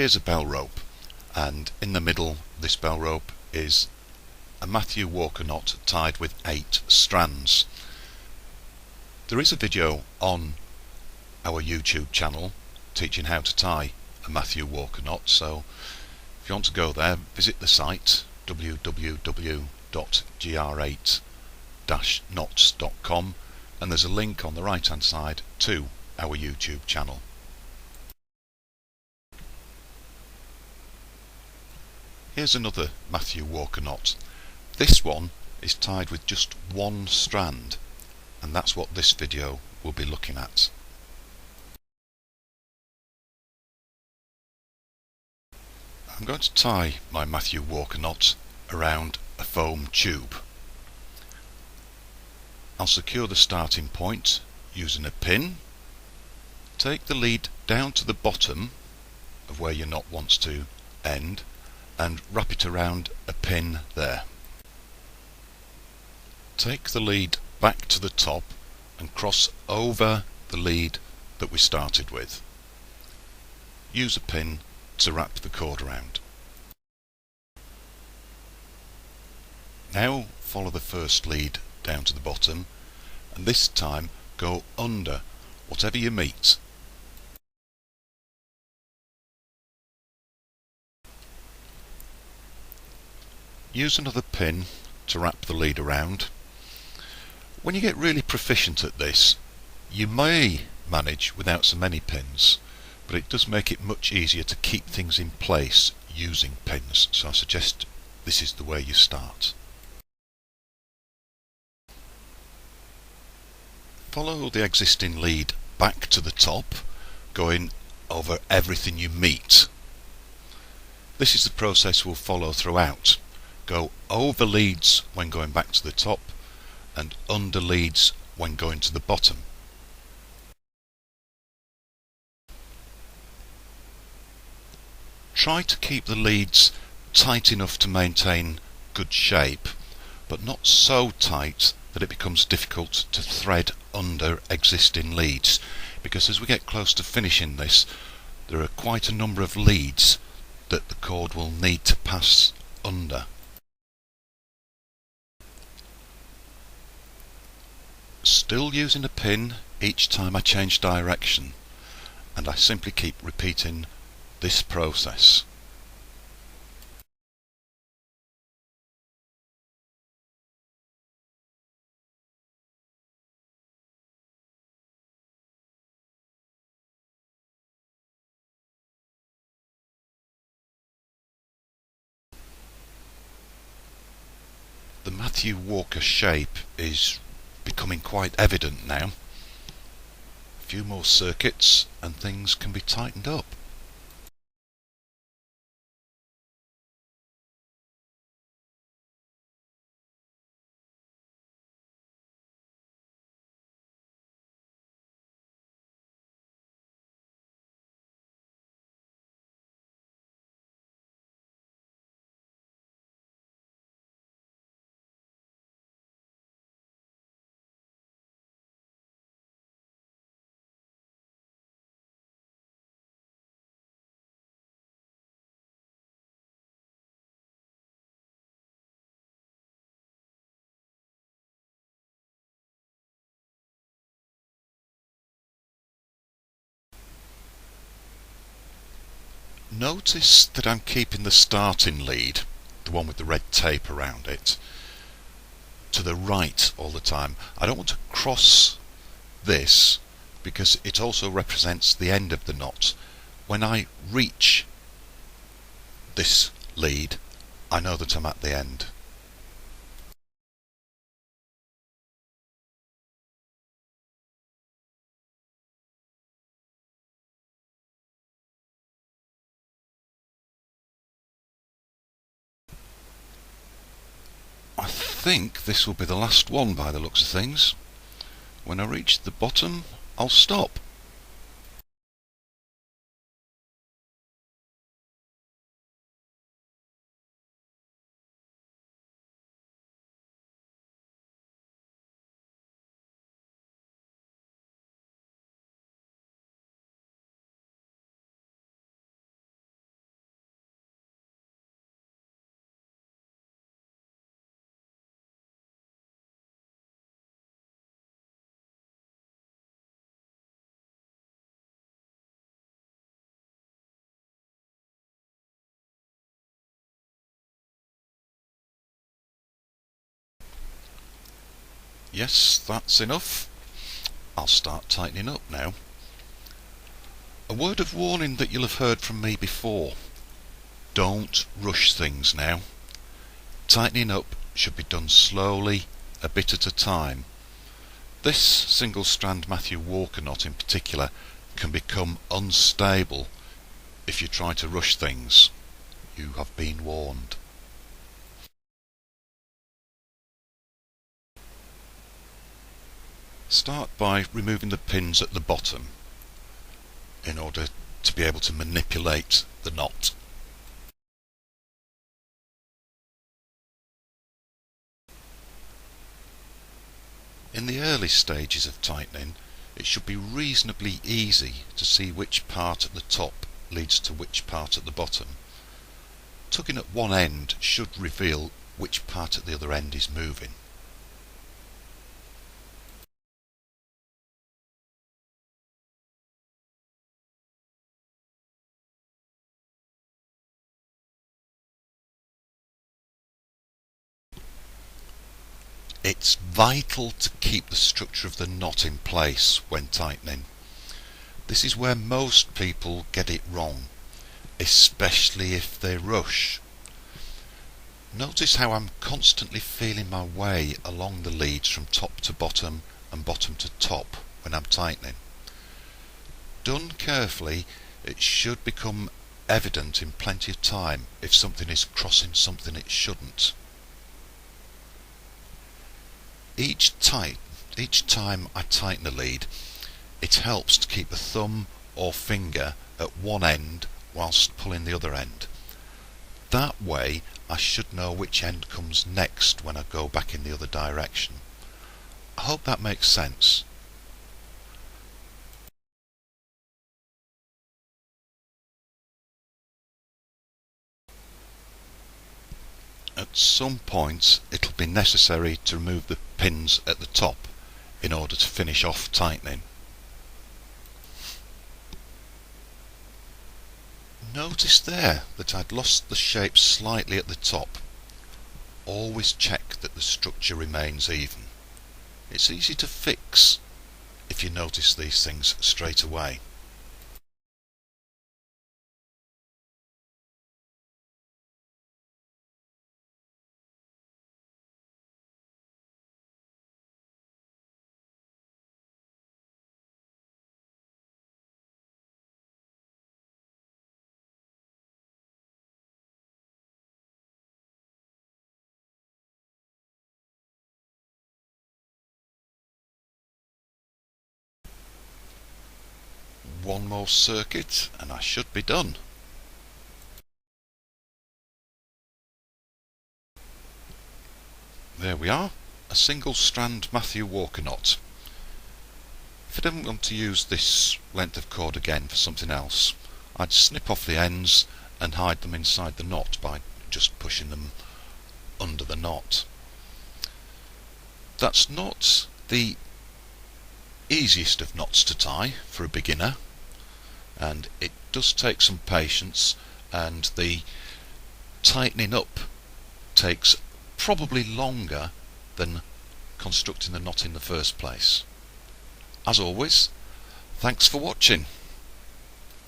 here's a bell rope, and in the middle of this bell rope is a Mathew Walker knot tied with 8 strands. There is a video on our YouTube channel teaching how to tie a Mathew Walker knot, so if you want to go there, visit the site www.gr8-knots.com, and there's a link on the right hand side to our YouTube channel. Here's another Mathew Walker knot. This one is tied with just 1 strand, and that's what this video will be looking at. I'm going to tie my Mathew Walker knot around a foam tube. I'll secure the starting point using a pin, take the lead down to the bottom of where your knot wants to end, and wrap it around a pin there. Take the lead back to the top and cross over the lead that we started with. Use a pin to wrap the cord around. Now follow the first lead down to the bottom, and this time go under whatever you meet. Use another pin to wrap the lead around. When you get really proficient at this, you may manage without so many pins, but it does make it much easier to keep things in place using pins, so I suggest this is the way you start. Follow the existing lead back to the top, going over everything you meet. This is the process we'll follow throughout. Go over leads when going back to the top, and under leads when going to the bottom. Try to keep the leads tight enough to maintain good shape, but not so tight that it becomes difficult to thread under existing leads, because as we get close to finishing this, there are quite a number of leads that the cord will need to pass under. Still using a pin each time I change direction, and I simply keep repeating this process. The Mathew Walker shape is becoming quite evident now. A few more circuits and things can be tightened up. Notice that I'm keeping the starting lead, the one with the red tape around it, to the right all the time. I don't want to cross this because it also represents the end of the knot. When I reach this lead, I know that I'm at the end. I think this will be the last one by the looks of things. When I reach the bottom, I'll stop. Yes, that's enough. I'll start tightening up now. A word of warning that you'll have heard from me before. Don't rush things now. Tightening up should be done slowly, a bit at a time. This single strand Mathew Walker knot in particular can become unstable if you try to rush things. You have been warned. Start by removing the pins at the bottom in order to be able to manipulate the knot. In the early stages of tightening, it should be reasonably easy to see which part at the top leads to which part at the bottom. Tugging at one end should reveal which part at the other end is moving. It's vital to keep the structure of the knot in place when tightening. This is where most people get it wrong, especially if they rush. Notice how I'm constantly feeling my way along the leads from top to bottom and bottom to top when I'm tightening. Done carefully, it should become evident in plenty of time if something is crossing something it shouldn't. Each time I tighten a lead, it helps to keep the thumb or finger at one end whilst pulling the other end. That way I should know which end comes next when I go back in the other direction. I hope that makes sense. At some point it'll be necessary to remove the pins at the top in order to finish off tightening. Notice there that I'd lost the shape slightly at the top. Always check that the structure remains even. It's easy to fix if you notice these things straight away. One more circuit and I should be done. There we are, a single strand Mathew Walker knot. If I didn't want to use this length of cord again for something else, I'd snip off the ends and hide them inside the knot by just pushing them under the knot. That's not the easiest of knots to tie for a beginner, and it does take some patience, and the tightening up takes probably longer than constructing the knot in the first place. As always, thanks for watching.